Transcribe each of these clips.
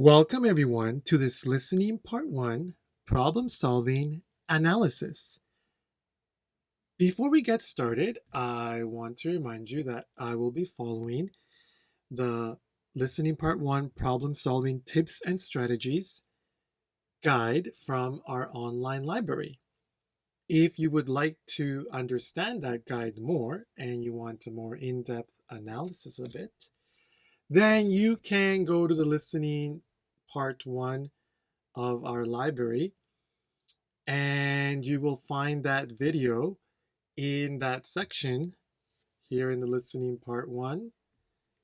Welcome everyone to this listening part 1 problem solving analysis. Before we get started, I want to remind you that I will be following the listening part 1 problem solving tips and strategies guide from our online library. If you would like to understand that guide more and you want a more in-depth analysis of it, then you can go to the listening part 1 of our library and you will find that video in that section here in the listening part 1.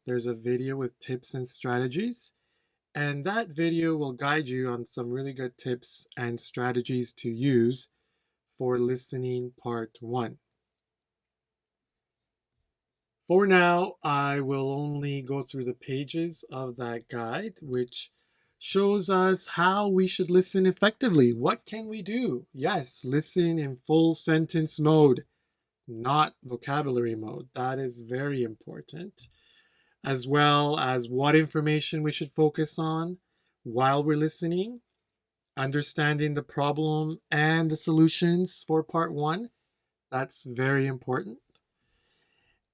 There's a video with tips and strategies, and that video will guide you on some really good tips and strategies to use for listening part 1. For now, I will only go through the pages of that guide, which shows us how we should listen effectively. What can we do? Yes, listen in full sentence mode, not vocabulary mode. That is very important. As well as what information we should focus on while we're listening, understanding the problem and the solutions for part 1. That's very important.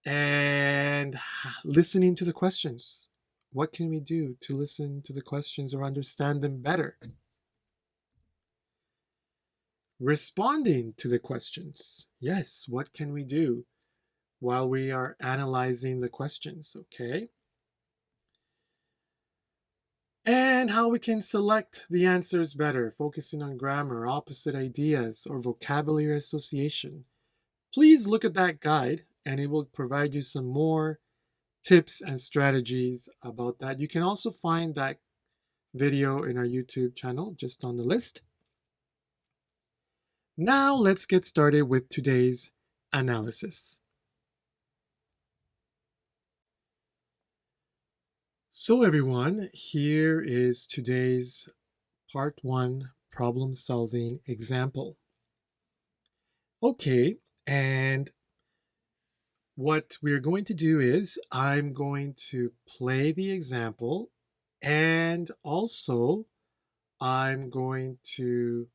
And listening to the questions. What can we do to listen to the questions or understand them better? Responding to the questions. Yes, what can we do while we are analyzing the questions? Okay. And how we can select the answers better, focusing on grammar, opposite ideas, or vocabulary association. Please look at that guide and it will provide you some more tips and strategies about that. You can also find that video in our YouTube channel, just on the list. Now let's get started with today's analysis. So everyone, here is today's part 1 problem solving example. Okay, and what we're going to do is I'm going to play the example and also I'm going to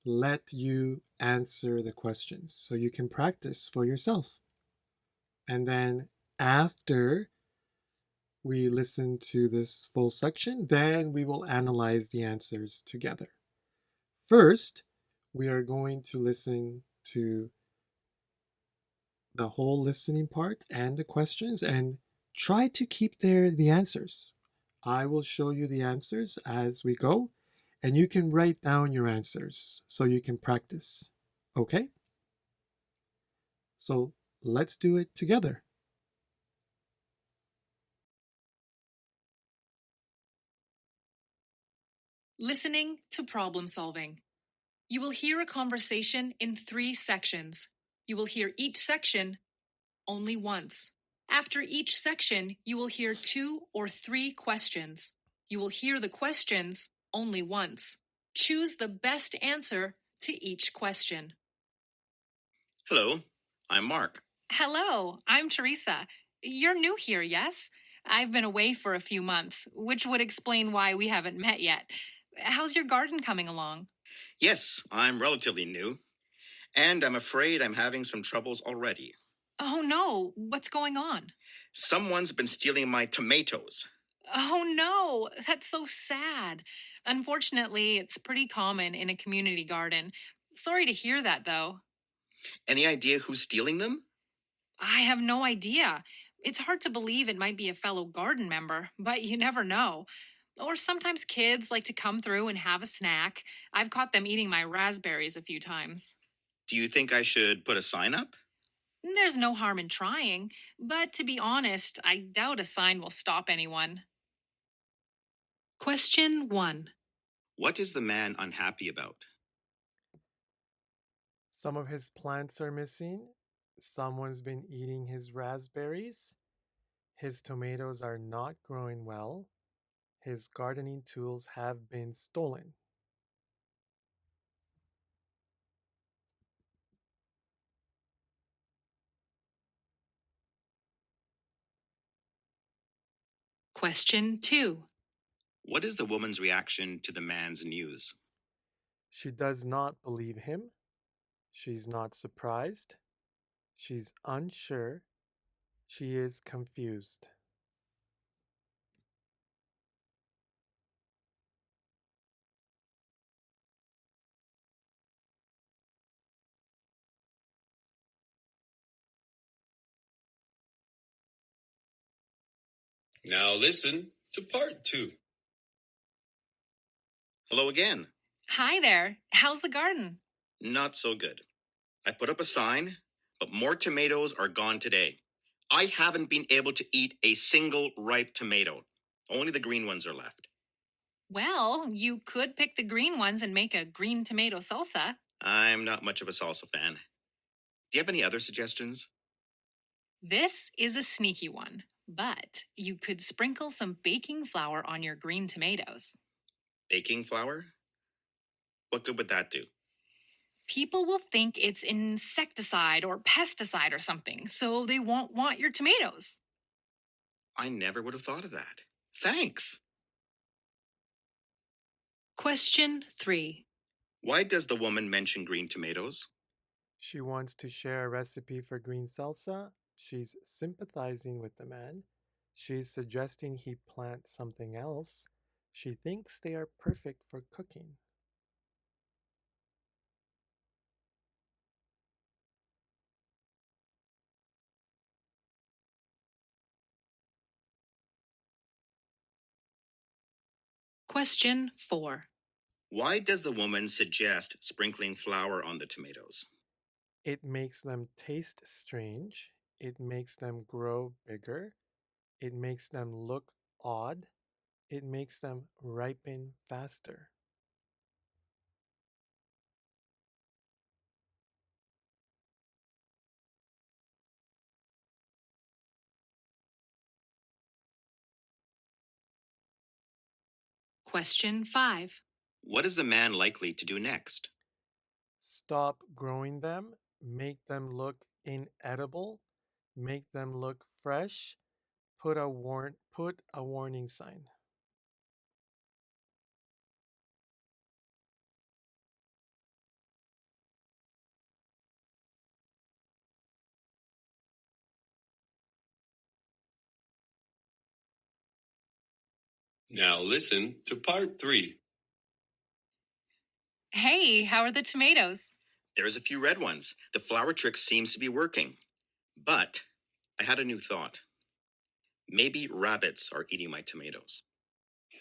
let you answer the questions so you can practice for yourself. And then after we listen to this full section, then we will analyze the answers together. First, we are going to listen to the whole listening part and the questions and try to keep the answers. I will show you the answers as we go, and you can write down your answers so you can practice. Okay? So let's do it together. Listening to problem solving. You will hear a conversation in 3 sections. You will hear each section only once. After each section, you will hear 2 or 3 questions. You will hear the questions only once. Choose the best answer to each question. Hello, I'm Mark. Hello, I'm Teresa. You're new here, yes? I've been away for a few months, which would explain why we haven't met yet. How's your garden coming along? Yes, I'm relatively new, and I'm afraid I'm having some troubles already. Oh no, what's going on? Someone's been stealing my tomatoes. Oh no, that's so sad. Unfortunately, it's pretty common in a community garden. Sorry to hear that though. Any idea who's stealing them? I have no idea. It's hard to believe it might be a fellow garden member, but you never know. Or sometimes kids like to come through and have a snack. I've caught them eating my raspberries a few times. Do you think I should put a sign up? There's no harm in trying, but to be honest, I doubt a sign will stop anyone. Question 1. What is the man unhappy about? Some of his plants are missing. Someone's been eating his raspberries. His tomatoes are not growing well. His gardening tools have been stolen. Question 2. What is the woman's reaction to the man's news? She does not believe him. She's not surprised. She's unsure. She is confused. Now listen to part 2. Hello again. Hi there. How's the garden? Not so good. I put up a sign, but more tomatoes are gone today. I haven't been able to eat a single ripe tomato. Only the green ones are left. Well, you could pick the green ones and make a green tomato salsa. I'm not much of a salsa fan. Do you have any other suggestions? This is a sneaky one, but you could sprinkle some baking flour on your green tomatoes. Baking flour? What good would that do? People will think it's insecticide or pesticide or something, so they won't want your tomatoes. I never would have thought of that. Thanks. Question 3. Why does the woman mention green tomatoes? She wants to share a recipe for green salsa. She's sympathizing with the man. She's suggesting he plant something else. She thinks they are perfect for cooking. Question 4. Why does the woman suggest sprinkling flour on the tomatoes? It makes them taste strange. It makes them grow bigger. It makes them look odd. It makes them ripen faster. Question 5. What is the man likely to do next? Stop growing them, make them look inedible, make them look fresh, put a warning sign. Now listen to part 3. Hey, how are the tomatoes? There's a few red ones. The flour trick seems to be working. But I had a new thought. Maybe rabbits are eating my tomatoes.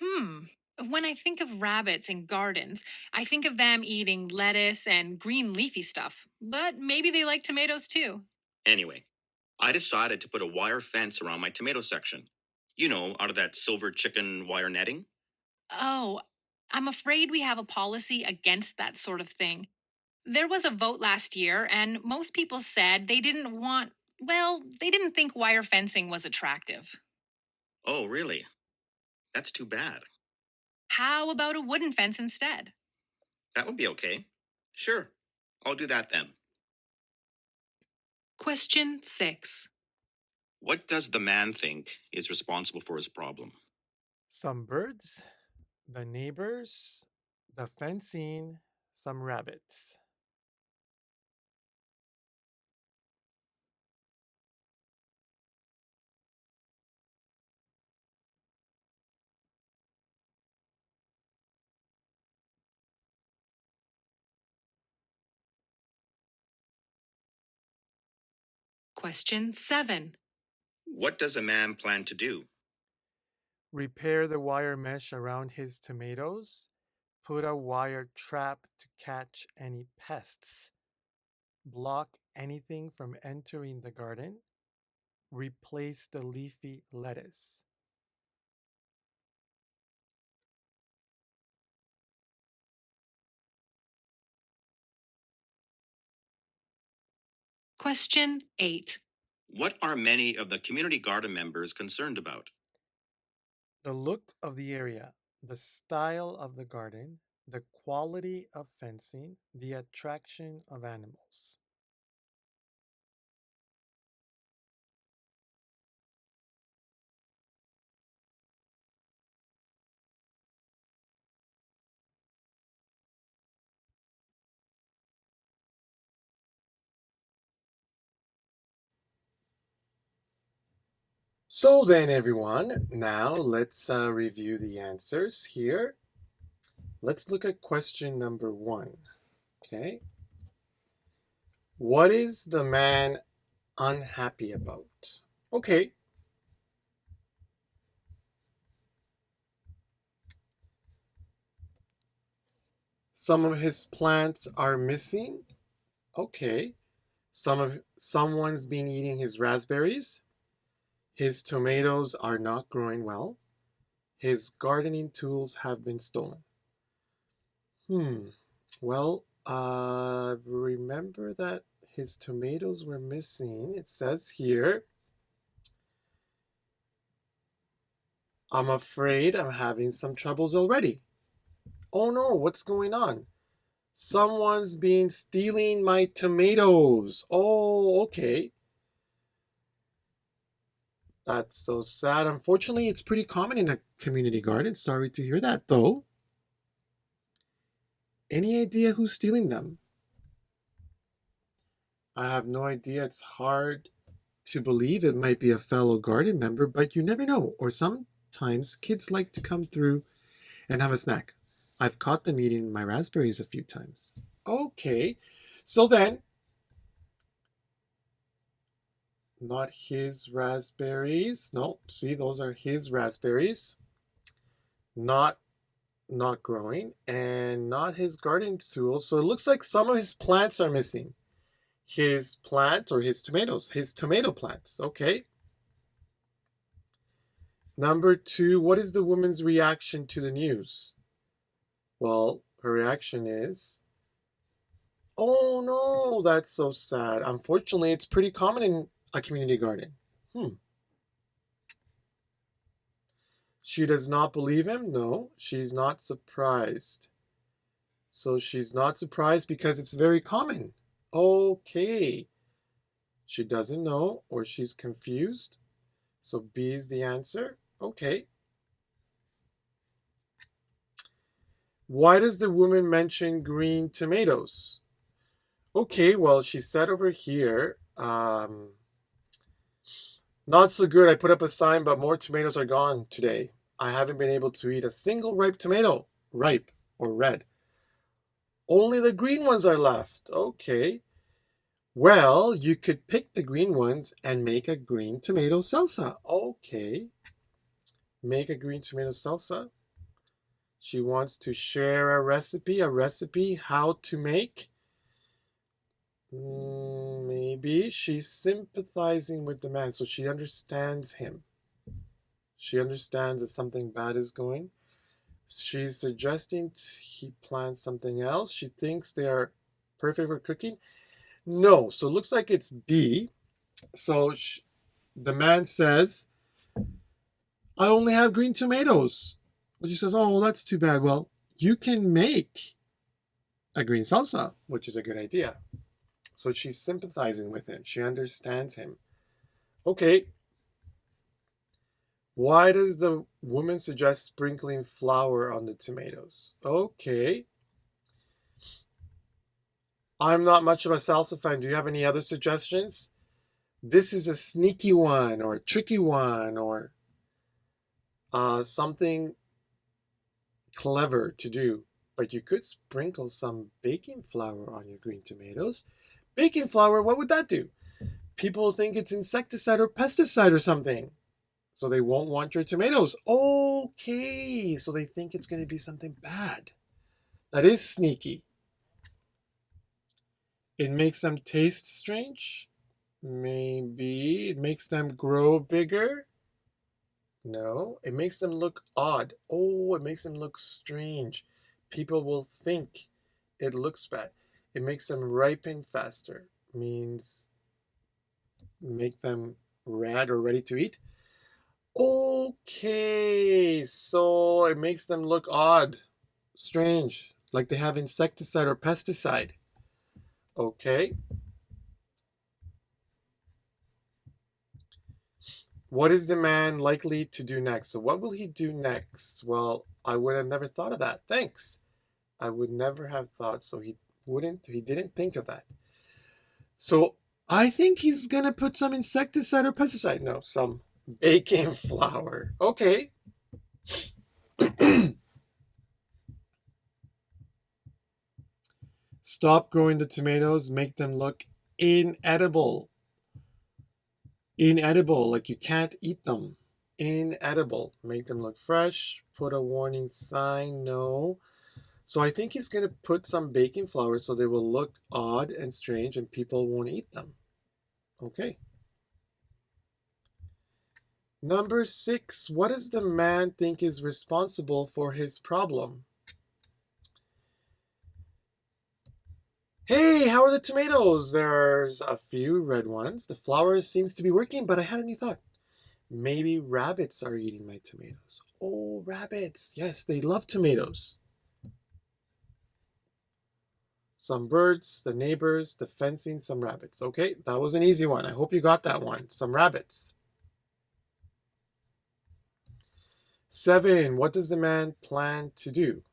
Hmm. When I think of rabbits in gardens, I think of them eating lettuce and green leafy stuff. But maybe they like tomatoes too. Anyway, I decided to put a wire fence around my tomato section. You know, out of that silver chicken wire netting. Oh, I'm afraid we have a policy against that sort of thing. There was a vote last year, and most people said they didn't think wire fencing was attractive. Oh, really? That's too bad. How about a wooden fence instead? That would be okay. Sure, I'll do that then. Question 6. What does the man think is responsible for his problem? Some birds, the neighbors, the fencing, some rabbits. Question 7. What does a man plan to do? Repair the wire mesh around his tomatoes. Put a wire trap to catch any pests. Block anything from entering the garden. Replace the leafy lettuce. Question 8. What are many of the community garden members concerned about? The look of the area, the style of the garden, the quality of fencing, the attraction of animals. So then, everyone, now let's review the answers here. Let's look at question number 1. Okay. What is the man unhappy about? Okay. Some of his plants are missing. Okay. Someone's been eating his raspberries. His tomatoes are not growing well. His gardening tools have been stolen. Well, remember that his tomatoes were missing. It says here, I'm afraid I'm having some troubles already. Oh no, what's going on? Someone's been stealing my tomatoes. Oh, okay. That's so sad. Unfortunately, it's pretty common in a community garden. Sorry to hear that, though. Any idea who's stealing them? I have no idea. It's hard to believe it might be a fellow garden member, but you never know. Or sometimes kids like to come through and have a snack. I've caught them eating my raspberries a few times. Okay, so then, not his raspberries. No, see, those are his raspberries. Not growing, and not his garden tools. So it looks like some of his plants are missing. His plant or his tomatoes, his tomato plants. Okay. Number 2, what is the woman's reaction to the news? Well, her reaction is, oh no, that's so sad. Unfortunately, it's pretty common in a community garden. She does not believe him? No, she's not surprised. So she's not surprised because it's very common. Okay. She doesn't know or she's confused. So B is the answer. Okay. Why does the woman mention green tomatoes? Okay, well, she said over here, not so good. I put up a sign, but more tomatoes are gone today. I haven't been able to eat a single ripe tomato, ripe or red. Only the green ones are left. Okay. Well, you could pick the green ones and make a green tomato salsa. Okay. Make a green tomato salsa. She wants to share a recipe how to make. Maybe she's sympathizing with the man, so she understands him. She understands that something bad is going. She's suggesting he plants something else. She thinks they are perfect for cooking. No, so it looks like it's B. So the man says, I only have green tomatoes. But she says, oh, well, that's too bad. Well, you can make a green salsa, which is a good idea. So she's sympathizing with him. She understands him. Okay. Why does the woman suggest sprinkling flour on the tomatoes? Okay. I'm not much of a salsa fan. Do you have any other suggestions? This is a sneaky one or a tricky one or something clever to do. But you could sprinkle some baking flour on your green tomatoes. Baking flour, what would that do? People think it's insecticide or pesticide or something. So they won't want your tomatoes. Okay, so they think it's going to be something bad. That is sneaky. It makes them taste strange. Maybe it makes them grow bigger. No, it makes them look odd. Oh, it makes them look strange. People will think it looks bad. It makes them ripen faster. Means make them red or ready to eat. Okay, so it makes them look odd, strange, like they have insecticide or pesticide. Okay. What is the man likely to do next? So what will he do next? Well, I would have never thought of that. Thanks. I would never have thought. So he didn't think of that. So I think he's going to put some insecticide or pesticide. No, some Baking flour. Okay. Stop growing the tomatoes, make them look inedible. Inedible, like you can't eat them. Inedible. Make them look fresh. Put a warning sign. No. So I think he's going to put some baking flour so they will look odd and strange and people won't eat them. Okay. Number 6. What does the man think is responsible for his problem? Hey, how are the tomatoes? There's a few red ones. The flour seems to be working, but I had a new thought. Maybe rabbits are eating my tomatoes. Oh, rabbits. Yes, they love tomatoes. Some birds, the neighbors, the fencing, some rabbits. Okay, that was an easy one. I hope you got that one. Some rabbits. 7. What does the man plan to do?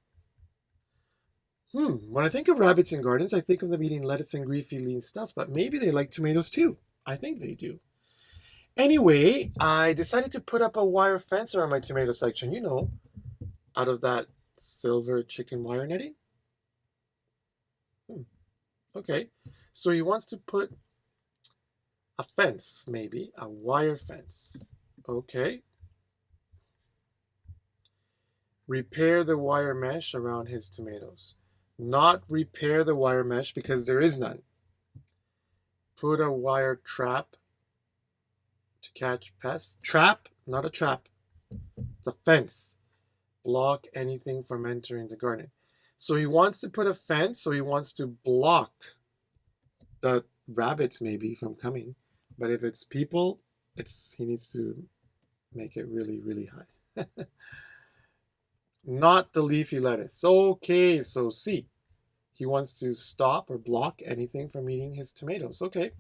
When I think of rabbits in gardens, I think of them eating lettuce and leafy lean stuff, but maybe they like tomatoes too. I think they do. Anyway, I decided to put up a wire fence around my tomato section, out of that silver chicken wire netting. Okay, so he wants to put a fence, maybe, a wire fence. Okay. Repair the wire mesh around his tomatoes. Not repair the wire mesh because there is none. Put a wire trap to catch pests. Trap, not a trap. It's a fence. Block anything from entering the garden. So he wants to put a fence, so he wants to block the rabbits maybe from coming. But if it's people, he needs to make it really, really high. Not the leafy lettuce. Okay, so C. He wants to stop or block anything from eating his tomatoes. Okay.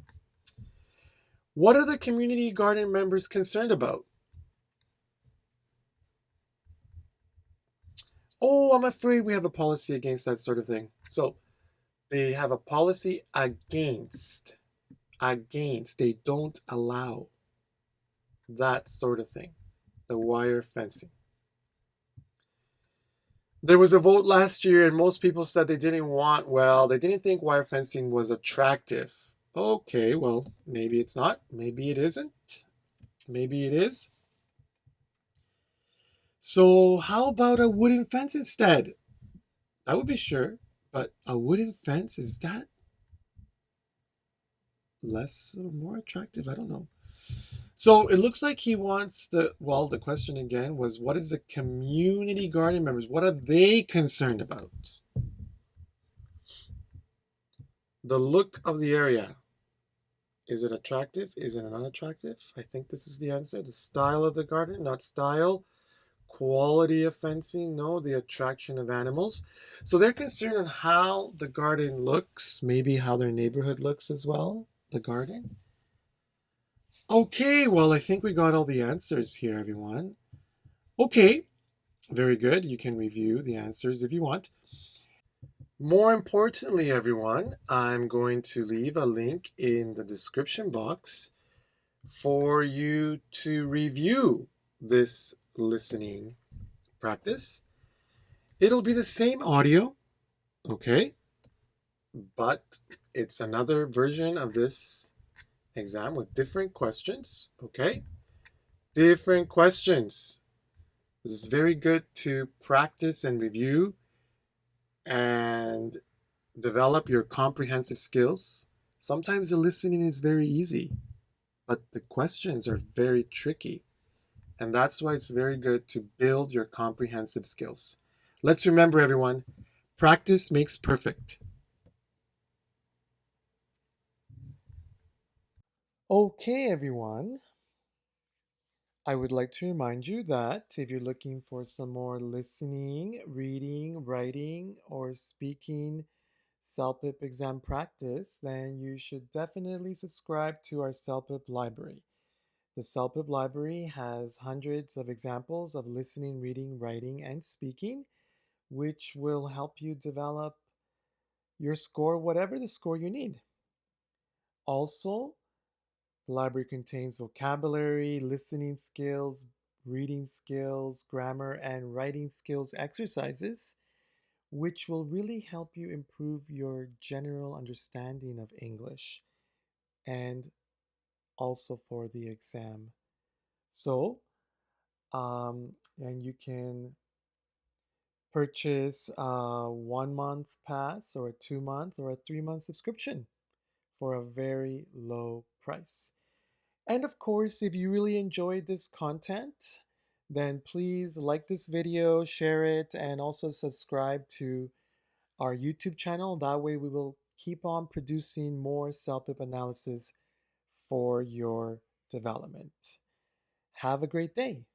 What are the community garden members concerned about? Oh, I'm afraid we have a policy against that sort of thing. So they have a policy against. They don't allow that sort of thing. The wire fencing. There was a vote last year and most people said they didn't think wire fencing was attractive. Okay, well, maybe it's not. Maybe it isn't. Maybe it is. So how about a wooden fence instead? That would be sure. But a wooden fence, is that less or more attractive? I don't know. So it looks like he wants the question again was, what is the community garden members? What are they concerned about? The look of the area. Is it attractive? Is it unattractive? I think this is the answer. The style of the garden, not style. Quality of fencing, no. The attraction of animals. So they're concerned on how the garden looks, maybe how their neighborhood looks as well, the garden. Okay, well, I think we got all the answers here, everyone. Okay, very good. You can review the answers if you want. More importantly, everyone, I'm going to leave a link in the description box for you to review this listening practice. It'll be the same audio, okay? But it's another version of this exam with different questions, okay? Different questions. This is very good to practice and review and develop your comprehensive skills. Sometimes the listening is very easy, but the questions are very tricky. And that's why it's very good to build your comprehensive skills. Let's remember, everyone, practice makes perfect. Okay, everyone. I would like to remind you that if you're looking for some more listening, reading, writing, or speaking CELPIP exam practice, then you should definitely subscribe to our CELPIP library. The CELPIP library has hundreds of examples of listening, reading, writing, and speaking, which will help you develop your score, whatever the score you need. Also, The library contains vocabulary, listening skills, reading skills, grammar, and writing skills exercises, which will really help you improve your general understanding of English and also for the exam. So, and you can purchase a 1 month pass or a 2 month or a 3 month subscription for a very low price. And of course, if you really enjoyed this content, then please like this video, share it, and also subscribe to our YouTube channel. That way we will keep on producing more CELPIP analysis for your development. Have a great day.